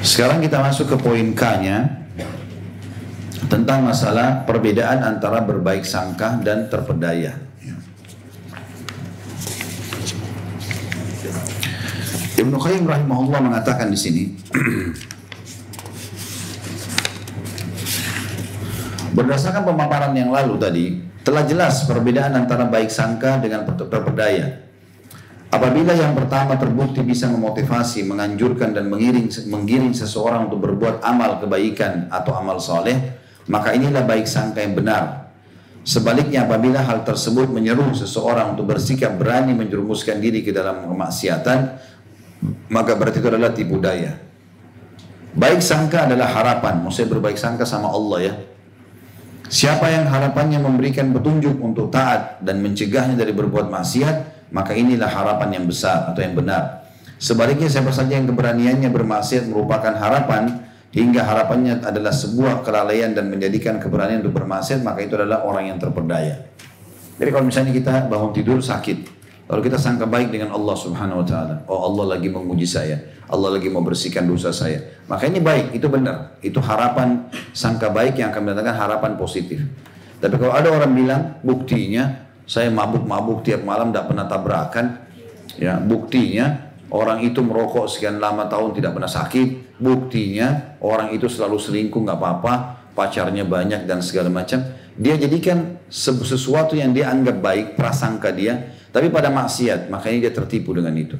Sekarang kita masuk ke poin K-nya tentang masalah perbedaan antara berbaik sangka dan terpedaya. Ibnu Qayyim rahimahullah mengatakan di sini, berdasarkan pemaparan yang lalu tadi, telah jelas perbedaan antara baik sangka dengan terpedaya. Apabila yang pertama terbukti bisa memotivasi, menganjurkan dan menggiring seseorang untuk berbuat amal kebaikan atau amal soleh, maka inilah baik sangka yang benar. Sebaliknya apabila hal tersebut menyeru seseorang untuk bersikap berani menjerumuskan diri ke dalam kemaksiatan, maka berarti itu adalah tipu daya. Baik sangka adalah harapan, maksudnya berbaik sangka sama Allah ya. Siapa yang harapannya memberikan petunjuk untuk taat dan mencegahnya dari berbuat maksiat, maka inilah harapan yang besar atau yang benar. Sebaliknya siapa saja yang keberaniannya bermaksiat merupakan harapan, hingga harapannya adalah sebuah kelalaian dan menjadikan keberanian untuk bermaksiat, maka itu adalah orang yang terpedaya. Jadi kalau misalnya kita bangun tidur sakit, lalu kita sangka baik dengan Allah Subhanahu Wa Taala, oh Allah lagi menguji saya, Allah lagi mau bersihkan dosa saya, maka ini baik, itu benar, itu harapan sangka baik yang akan mendatangkan harapan positif. Tapi kalau ada orang bilang buktinya saya mabuk-mabuk tiap malam tidak pernah tabrakan, ya buktinya orang itu merokok sekian lama tahun tidak pernah sakit, buktinya orang itu selalu selingkuh nggak apa-apa, pacarnya banyak dan segala macam. Dia jadikan sesuatu yang dia anggap baik, prasangka dia, tapi pada maksiat, makanya dia tertipu dengan itu.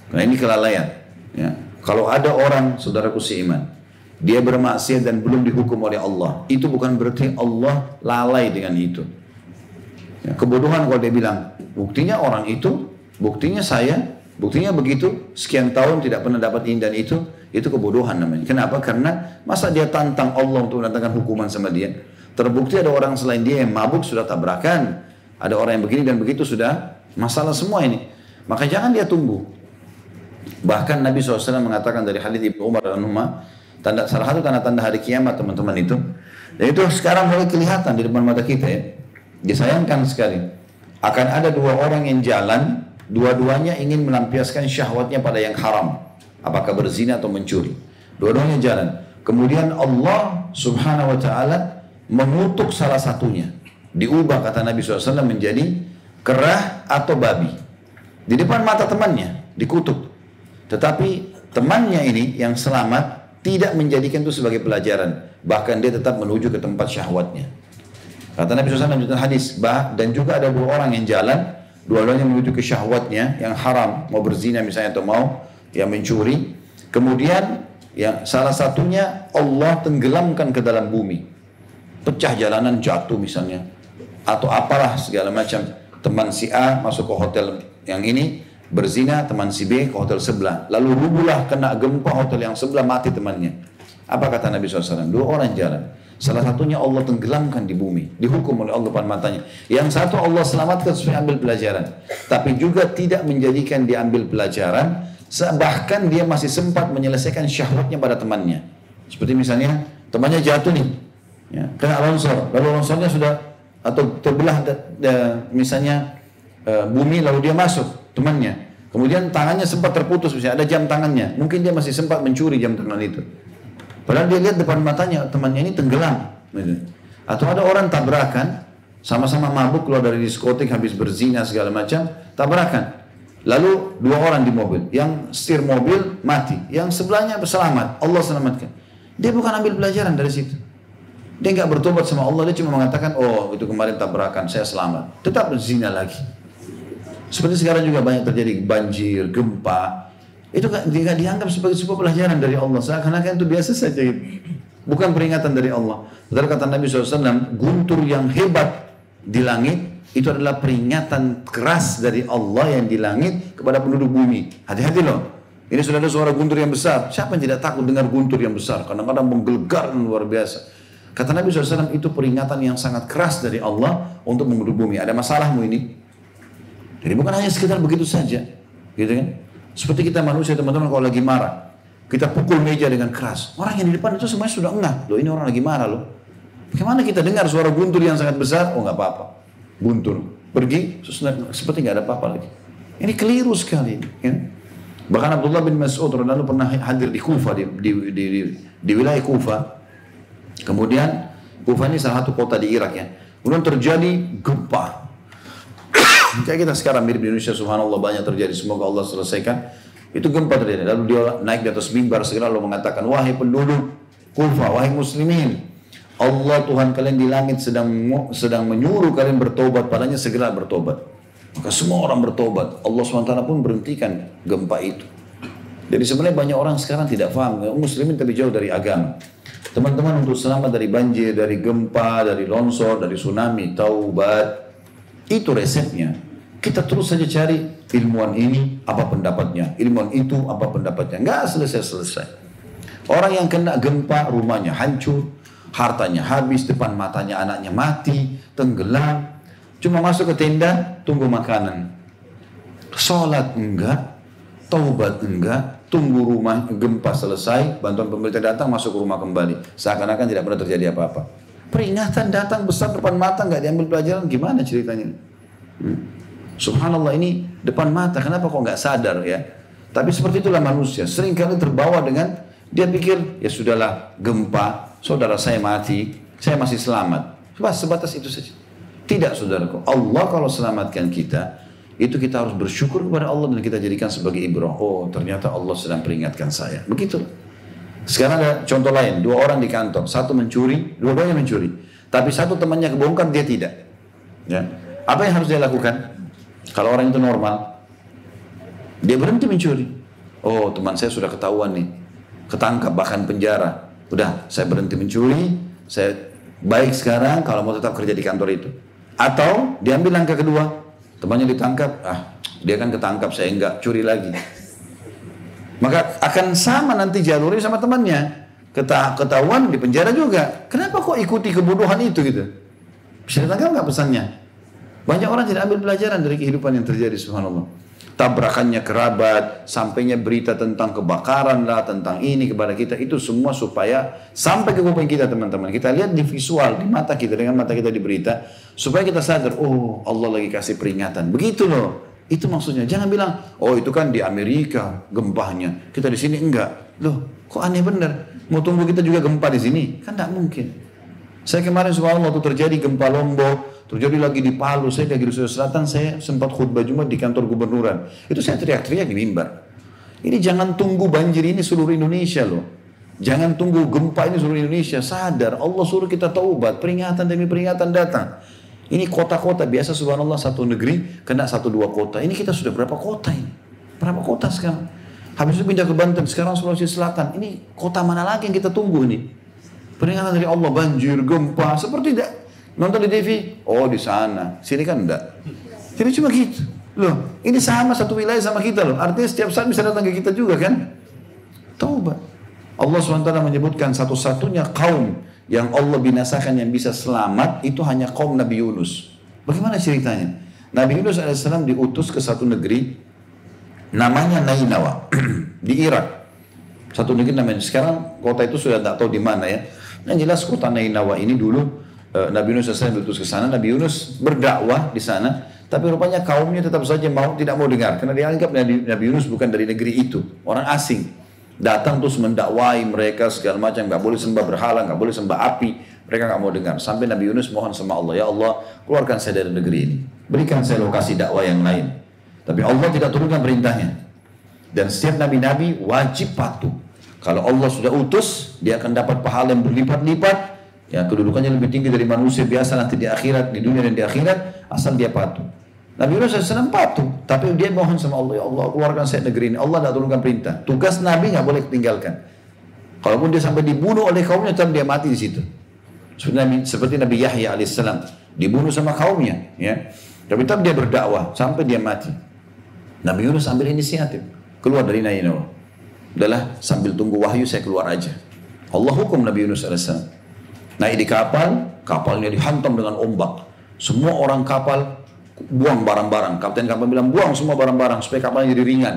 Nah ini kelalaian. Ya. Kalau ada orang, saudaraku seiman, dia bermaksiat dan belum dihukum oleh Allah, itu bukan berarti Allah lalai dengan itu. Ya, kebodohan kalau dia bilang, buktinya orang itu, buktinya saya, buktinya begitu, sekian tahun tidak pernah dapat ini dan itu kebodohan namanya. Kenapa? Karena masa dia tantang Allah untuk mendatangkan hukuman sama dia. Terbukti ada orang selain dia yang mabuk sudah tabrakan, ada orang yang begini dan begitu sudah masalah semua ini. Maka jangan dia tunggu. Bahkan Nabi SAW mengatakan dari hadits Ibnu Umar dan Umar, salah satu tanda-tanda hari kiamat teman-teman itu, dan itu sekarang mulai kelihatan di depan mata kita ya. Disayangkan sekali, akan ada dua orang yang jalan, dua-duanya ingin melampiaskan syahwatnya pada yang haram, apakah berzina atau mencuri. Dua-duanya jalan. Kemudian Allah Subhanahu Wa Taala mengutuk salah satunya, diubah kata Nabi SAW menjadi kerah atau babi di depan mata temannya, dikutuk. Tetapi temannya ini yang selamat tidak menjadikan itu sebagai pelajaran, bahkan dia tetap menuju ke tempat syahwatnya. Kata Nabi SAW dalam hadis, dan juga ada dua orang yang jalan, dua-duanya menuju ke syahwatnya yang haram, mau berzina misalnya atau mau yang mencuri. Kemudian yang salah satunya Allah tenggelamkan ke dalam bumi, pecah jalanan jatuh misalnya, atau apalah segala macam. Teman si A masuk ke hotel yang ini berzina, teman si B ke hotel sebelah, lalu rubuhlah kena gempa hotel yang sebelah, mati temannya. Apa kata Nabi SAW? Dua orang jalan, salah satunya Allah tenggelamkan di bumi, dihukum oleh Allah depan matanya. Yang satu Allah selamatkan supaya ambil pelajaran, tapi juga tidak menjadikan dia ambil pelajaran, bahkan dia masih sempat menyelesaikan syahwatnya pada temannya. Seperti misalnya temannya jatuh nih, ya, kena longsor, lalu longsornya sudah atau terbelah misalnya bumi, lalu dia masuk temannya, kemudian tangannya sempat terputus, misalnya ada jam tangannya, mungkin dia masih sempat mencuri jam tangan itu. Padahal dia lihat depan matanya temannya ini tenggelam. Atau ada orang tabrakan, sama-sama mabuk keluar dari diskotik habis berzina segala macam, tabrakan. Lalu dua orang di mobil, yang setir mobil mati, yang sebelahnya selamat, Allah selamatkan. Dia bukan ambil pelajaran dari situ. Dia nggak bertobat sama Allah, dia cuma mengatakan, oh itu kemarin tabrakan, saya selamat. Tetap berzina lagi. Seperti sekarang juga banyak terjadi banjir, gempa. Itu nggak dianggap sebagai sebuah pelajaran dari Allah, seakan-akan itu biasa saja, bukan peringatan dari Allah. Padahal kata Nabi SAW, guntur yang hebat di langit itu adalah peringatan keras dari Allah yang di langit kepada penduduk bumi. Hati-hati loh, ini sudah ada suara guntur yang besar. Siapa yang tidak takut dengar guntur yang besar? Kadang-kadang menggelegar luar biasa. Kata Nabi SAW, itu peringatan yang sangat keras dari Allah untuk penduduk bumi. Ada masalahmu ini. Jadi bukan hanya sekedar begitu saja, gitu kan? Seperti kita manusia teman-teman kalau lagi marah, kita pukul meja dengan keras. Orang yang di depan itu semuanya sudah enggak. Loh ini orang lagi marah loh. Bagaimana kita dengar suara guntur yang sangat besar? Oh nggak apa-apa. Guntur pergi, seperti nggak ada apa-apa lagi. Ini keliru sekali. Ya? Bahkan Abdullah bin Mas'ud radhiyallahu anhu pernah hadir di Kufa, di wilayah Kufa. Kemudian Kufa ini salah satu kota di Irak ya. Kemudian terjadi gempa. Kayak kita sekarang mirip di Indonesia, subhanallah banyak terjadi. Semoga Allah selesaikan. Itu gempa terjadi. Lalu dia naik di atas mimbar segera lalu mengatakan, wahai penduduk Kufa, wahai muslimin, Allah Tuhan kalian di langit sedang menyuruh kalian bertobat, padanya segera bertobat. Maka semua orang bertobat. Allah SWT pun berhentikan gempa itu. Jadi sebenarnya banyak orang sekarang tidak paham. Muslimin tapi jauh dari agama. Teman-teman, untuk selamat dari banjir, dari gempa, dari longsor, dari tsunami, taubat. Itu resepnya. Kita terus saja cari ilmuwan ini apa pendapatnya. Ilmuwan itu apa pendapatnya. Nggak selesai-selesai. Orang yang kena gempa rumahnya hancur. Hartanya habis, depan matanya anaknya mati, tenggelam. Cuma masuk ke tenda, tunggu makanan. Sholat enggak, taubat enggak, tunggu rumah gempa selesai, bantuan pemerintah datang, masuk ke rumah kembali. Seakan-akan tidak pernah terjadi apa-apa. Peringatan datang besar depan mata, enggak diambil pelajaran, gimana ceritanya? Subhanallah, ini depan mata, kenapa kok enggak sadar ya? Tapi seperti itulah manusia, seringkali terbawa dengan, dia pikir, ya sudahlah gempa, saudara saya mati, saya masih selamat. Sebatas itu saja. Tidak saudaraku, Allah kalau selamatkan kita, itu kita harus bersyukur kepada Allah dan kita jadikan sebagai ibrah. Oh ternyata Allah sedang peringatkan saya. Begitu. Sekarang ada contoh lain, 2 orang di kantor, satu mencuri, dua-duanya mencuri. Tapi satu temannya kebongkar, dia tidak. Ya. Apa yang harus dia lakukan? Kalau orang itu normal, dia berhenti mencuri. Oh teman saya sudah ketahuan nih, ketangkap bahkan penjara. Udah, saya berhenti mencuri, saya baik sekarang kalau mau tetap kerja di kantor itu. Atau diambil langkah kedua, temannya ditangkap, dia kan ketangkap, saya enggak, curi lagi. Maka akan sama nanti jalurnya sama temannya, ketahuan di penjara juga. Kenapa kok ikuti kebodohan itu gitu? Bisa ditangkap nggak pesannya? Banyak orang tidak ambil pelajaran dari kehidupan yang terjadi, subhanallah. Tabrakannya kerabat, sampainya berita tentang kebakaran lah, tentang ini kepada kita, itu semua supaya sampai ke kuping kita teman-teman. Kita lihat di visual, di mata kita, dengan mata kita di berita, supaya kita sadar, oh Allah lagi kasih peringatan. Begitu loh, itu maksudnya. Jangan bilang, oh itu kan di Amerika gempanya, kita di sini enggak. Loh, kok aneh bener? Mau tunggu kita juga gempa di sini? Kan tidak mungkin. Saya kemarin subhanallah waktu terjadi gempa Lombok, terjadi lagi di Palu, saya dari Sulawesi Selatan, saya sempat khutbah Jumat di kantor gubernuran. Itu saya teriak-teriak di mimbar. Ini jangan tunggu banjir ini seluruh Indonesia loh. Jangan tunggu gempa ini seluruh Indonesia. Sadar, Allah suruh kita taubat, peringatan demi peringatan datang. Ini kota-kota, biasa subhanallah satu negeri kena 1-2 kota. Ini kita sudah berapa kota ini? Berapa kota sekarang? Habis itu pindah ke Banten, sekarang Sulawesi Selatan. Ini kota mana lagi yang kita tunggu ini? Peringatan dari Allah, banjir, gempa, seperti tidak. Nonton di TV, oh di sana, sini kan enggak. Jadi cuma gitu. Loh, ini sama satu wilayah sama kita loh. Artinya setiap saat bisa datang ke kita juga kan? Taubat. Allah SWT menyebutkan satu-satunya kaum yang Allah binasakan yang bisa selamat itu hanya kaum Nabi Yunus. Bagaimana ceritanya? Nabi Yunus AS diutus ke satu negeri namanya Nainawa di Irak. Satu negeri namanya, sekarang kota itu sudah tak tahu di mana ya. Yang jelas kota Nainawa ini dulu Nabi Yunus AS diutus ke sana. Nabi Yunus berdakwah di sana, tapi rupanya kaumnya tetap saja tidak mau dengar karena dianggap Nabi Yunus bukan dari negeri itu, orang asing. Datang terus mendakwai mereka segala macam, nggak boleh sembah berhala, nggak boleh sembah api, mereka nggak mau dengar. Sampai Nabi Yunus mohon sama Allah, ya Allah keluarkan saya dari negeri ini, berikan saya lokasi dakwah yang lain. Tapi Allah tidak turunkan perintahnya. Dan setiap nabi-nabi wajib patuh. Kalau Allah sudah utus, dia akan dapat pahala yang berlipat-lipat. Ya, kedudukannya lebih tinggi dari manusia biasa nanti di akhirat, di dunia dan di akhirat, asal dia patuh. Nabi Yunus SAW patuh, tapi dia mohon sama Allah, ya Allah keluarkan saya negeri ini. Allah tidak turunkan perintah. Tugas Nabi nggak boleh tinggalkan. Kalaupun dia sampai dibunuh oleh kaumnya, tetap dia mati di situ. Seperti Nabi Yahya alaihissalam dibunuh sama kaumnya, ya. Tapi tetap dia berdakwah sampai dia mati. Nabi Yunus ambil inisiatif, keluar dari Nainawa. Udahlah, sambil tunggu wahyu saya keluar aja. Allah hukum Nabi Yunus alaihissalam. Naik di kapal, kapalnya dihantam dengan ombak. Semua orang kapal buang barang-barang. Kapten kapal bilang buang semua barang-barang supaya kapalnya jadi ringan.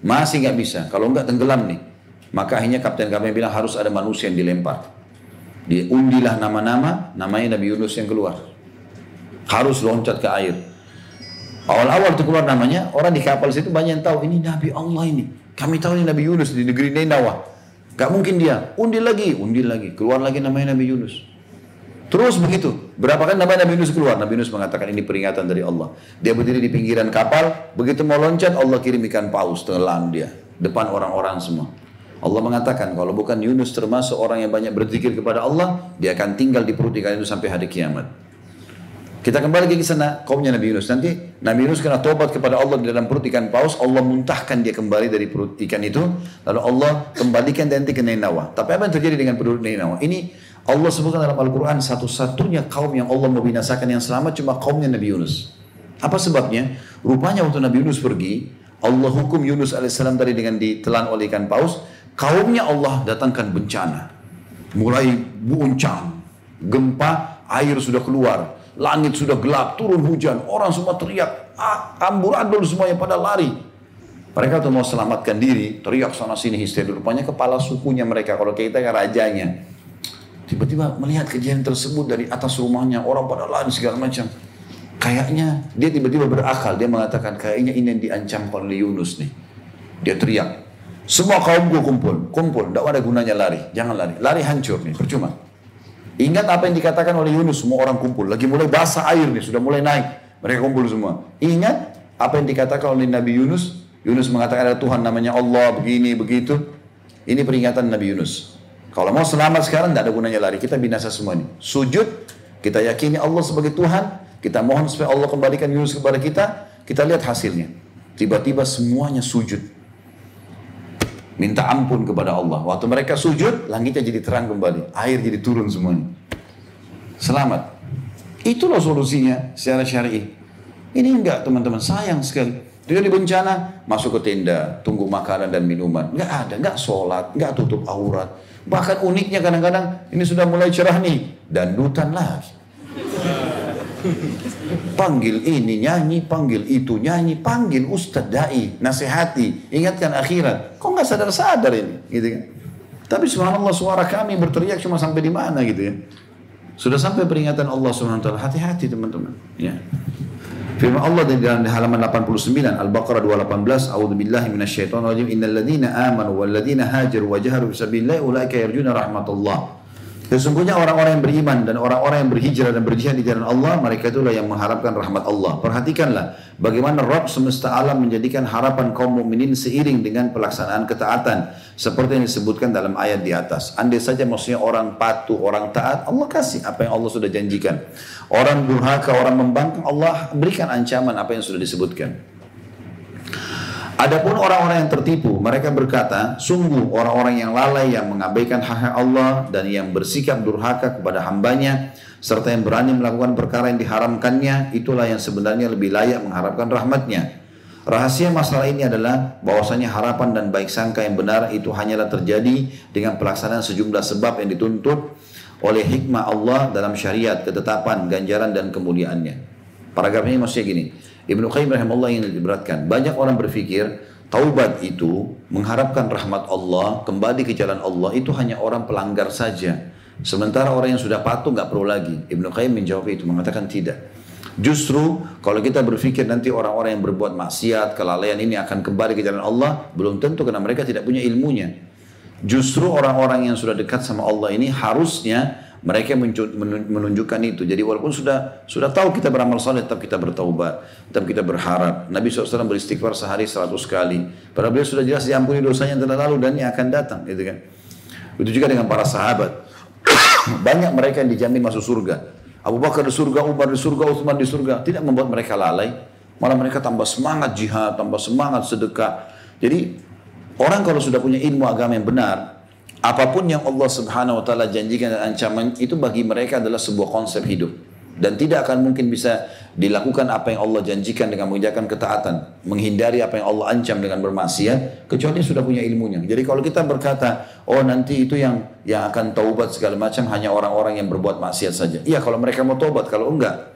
Masih nggak bisa, kalau nggak tenggelam nih. Maka akhirnya kapten kapal bilang harus ada manusia yang dilempar. Diundilah nama-nama, namanya Nabi Yunus yang keluar. Harus loncat ke air. Awal-awal itu keluar namanya, orang di kapal situ banyak yang tahu ini Nabi Allah ini. Kami tahu ini Nabi Yunus di negeri Ninawah. Gak mungkin dia. Undi lagi. Keluar lagi namanya Nabi Yunus. Terus begitu. Berapa kali namanya Nabi Yunus keluar? Nabi Yunus mengatakan ini peringatan dari Allah. Dia berdiri di pinggiran kapal. Begitu mau loncat, Allah kirim ikan paus. Telan dia. Depan orang-orang semua. Allah mengatakan kalau bukan Yunus termasuk orang yang banyak berzikir kepada Allah, dia akan tinggal di perut ikan itu sampai hari kiamat. Kita kembali ke sana, kaumnya Nabi Yunus. Nanti Nabi Yunus kena tobat kepada Allah di dalam perut ikan paus. Allah muntahkan dia kembali dari perut ikan itu. Lalu Allah kembalikan dia nanti ke Ninawah. Tapi apa yang terjadi dengan penduduk Ninawah? Ini Allah sebutkan dalam Al-Quran satu-satunya kaum yang Allah mau binasakan yang selamat cuma kaumnya Nabi Yunus. Apa sebabnya? Rupanya waktu Nabi Yunus pergi, Allah hukum Yunus alaihissalam tadi dengan ditelan oleh ikan paus. Kaumnya Allah datangkan bencana. Mulai buncang, gempa, air sudah keluar. Langit sudah gelap, turun hujan, orang semua teriak, amburadul semuanya pada lari. Mereka tuh mau selamatkan diri, teriak sana sini histeri. Rupanya kepala sukunya mereka, kalau kita kan rajanya. Tiba-tiba melihat kejadian tersebut dari atas rumahnya, orang pada lari segala macam. Kayaknya dia tiba-tiba berakal, dia mengatakan kayaknya ini yang diancamkan oleh Yunus nih. Dia teriak, semua kaumku kumpul, tidak ada gunanya lari, jangan lari hancur nih, percuma. Ingat apa yang dikatakan oleh Yunus, semua orang kumpul. Lagi mulai basah air nih, sudah mulai naik. Mereka kumpul semua. Ingat apa yang dikatakan oleh Nabi Yunus. Yunus mengatakan ada Tuhan namanya Allah, begini, begitu. Ini peringatan Nabi Yunus. Kalau mau selamat sekarang, tidak ada gunanya lari. Kita binasa semua ini. Sujud, kita yakini Allah sebagai Tuhan. Kita mohon supaya Allah kembalikan Yunus kepada kita. Kita lihat hasilnya. Tiba-tiba semuanya sujud. Minta ampun kepada Allah. Waktu mereka sujud, langitnya jadi terang kembali. Air jadi turun semuanya. Selamat. Itulah solusinya secara syar'i. Ini enggak teman-teman, sayang sekali. Dia di bencana, masuk ke tenda, tunggu makanan dan minuman. Enggak ada, enggak sholat, enggak tutup aurat. Bahkan uniknya kadang-kadang, ini sudah mulai cerah nih. Dandutan lagi. Panggil ini nyanyi, panggil itu nyanyi, panggil ustadz dai, nasihati, ingatkan akhirat. Kok nggak sadar-sadar ini, gitu kan? Tapi subhanallah suara kami berteriak cuma sampai di mana gitu ya? Sudah sampai peringatan Allah subhanahu wa taala. Hati-hati teman-teman. Ya. Firman Allah di dalam halaman 89 Al-Baqarah 218, A'udzubillahi minasyaitonirrajim. Innal ladzina amanu wal ladzina hajaru wa jaharu fisabilillah ulaika yarjuna rahmatullah. Sesungguhnya orang-orang yang beriman dan orang-orang yang berhijrah dan berjihad di jalan Allah, mereka itulah yang mengharapkan rahmat Allah. Perhatikanlah bagaimana Rabb semesta alam menjadikan harapan kaum mukminin seiring dengan pelaksanaan ketaatan seperti yang disebutkan dalam ayat di atas. Andai saja maksudnya orang patuh, orang taat, Allah kasih apa yang Allah sudah janjikan. Orang durhaka, orang membangkang, Allah berikan ancaman apa yang sudah disebutkan. Adapun orang-orang yang tertipu, mereka berkata, sungguh orang-orang yang lalai, yang mengabaikan hak Allah dan yang bersikap durhaka kepada hambanya, serta yang berani melakukan perkara yang diharamkannya, itulah yang sebenarnya lebih layak mengharapkan rahmatnya. Rahasia masalah ini adalah bahwasanya harapan dan baik sangka yang benar itu hanyalah terjadi dengan pelaksanaan sejumlah sebab yang dituntut oleh hikmah Allah dalam syariat, ketetapan, ganjaran dan kemuliaannya. Paragraf ini maksudnya gini. Ibnu Qayyim rahimahullah yang diberatkan. Banyak orang berpikir taubat itu mengharapkan rahmat Allah, kembali ke jalan Allah itu hanya orang pelanggar saja. Sementara orang yang sudah patuh nggak perlu lagi. Ibnu Qayyim menjawab itu, mengatakan tidak. Justru kalau kita berpikir nanti orang-orang yang berbuat maksiat, kelalaian ini akan kembali ke jalan Allah, belum tentu karena mereka tidak punya ilmunya. Justru orang-orang yang sudah dekat sama Allah ini harusnya mereka menunjukkan itu. Jadi walaupun sudah tahu kita beramal saleh, tetap kita bertaubat, tetap kita berharap. Nabi SAW beristighfar sehari 100 kali. Padahal beliau sudah jelas diampuni dosanya yang telah lalu dan yang akan datang, gitu kan. Itu juga dengan para sahabat. Banyak mereka yang dijamin masuk surga. Abu Bakar di surga, Umar di surga, Utsman di surga. Tidak membuat mereka lalai, malah mereka tambah semangat jihad, tambah semangat sedekah. Jadi orang kalau sudah punya ilmu agama yang benar, apapun yang Allah subhanahu wa ta'ala janjikan dan ancaman itu bagi mereka adalah sebuah konsep hidup. Dan tidak akan mungkin bisa dilakukan apa yang Allah janjikan dengan mengerjakan ketaatan. Menghindari apa yang Allah ancam dengan bermaksiat, kecuali sudah punya ilmunya. Jadi kalau kita berkata, oh nanti itu yang akan taubat segala macam hanya orang-orang yang berbuat maksiat saja. Iya kalau mereka mau taubat, kalau enggak.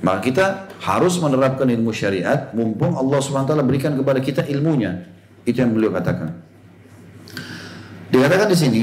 Maka kita harus menerapkan ilmu syariat, mumpung Allah subhanahu wa ta'ala berikan kepada kita ilmunya. Itu yang beliau katakan. Dikatakan di sini,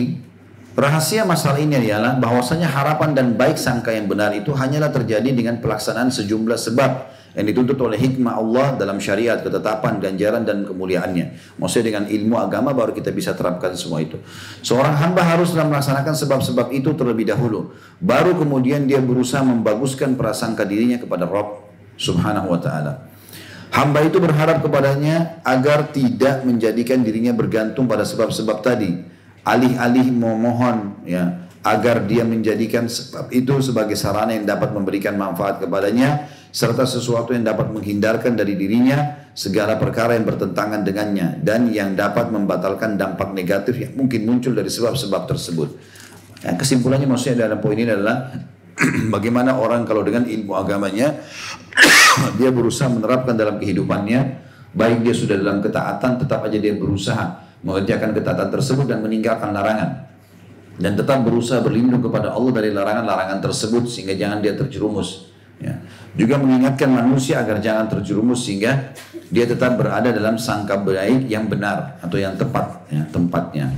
rahasia masalah ini adalah bahwasanya harapan dan baik sangka yang benar itu hanyalah terjadi dengan pelaksanaan sejumlah sebab yang dituntut oleh hikmah Allah dalam syariat, ketetapan, ganjaran dan kemuliaannya. Maksudnya dengan ilmu agama baru kita bisa terapkan semua itu. Seorang hamba harus melaksanakan sebab-sebab itu terlebih dahulu, baru kemudian dia berusaha membaguskan prasangka dirinya kepada Rabb Subhanahu wa ta'ala. Hamba itu berharap kepadanya agar tidak menjadikan dirinya bergantung pada sebab-sebab tadi, alih-alih memohon ya agar dia menjadikan sebab itu sebagai sarana yang dapat memberikan manfaat kepadanya, serta sesuatu yang dapat menghindarkan dari dirinya segala perkara yang bertentangan dengannya dan yang dapat membatalkan dampak negatif yang mungkin muncul dari sebab-sebab tersebut. Ya, kesimpulannya maksudnya dalam poin ini adalah bagaimana orang kalau dengan ilmu agamanya dia berusaha menerapkan dalam kehidupannya, baik dia sudah dalam ketaatan, tetap aja dia berusaha mengerjakan ketaatan tersebut dan meninggalkan larangan, dan tetap berusaha berlindung kepada Allah dari larangan-larangan tersebut sehingga jangan dia terjerumus ya. Juga mengingatkan manusia agar jangan terjerumus sehingga dia tetap berada dalam sangka baik yang benar atau yang tepat ya, tempatnya.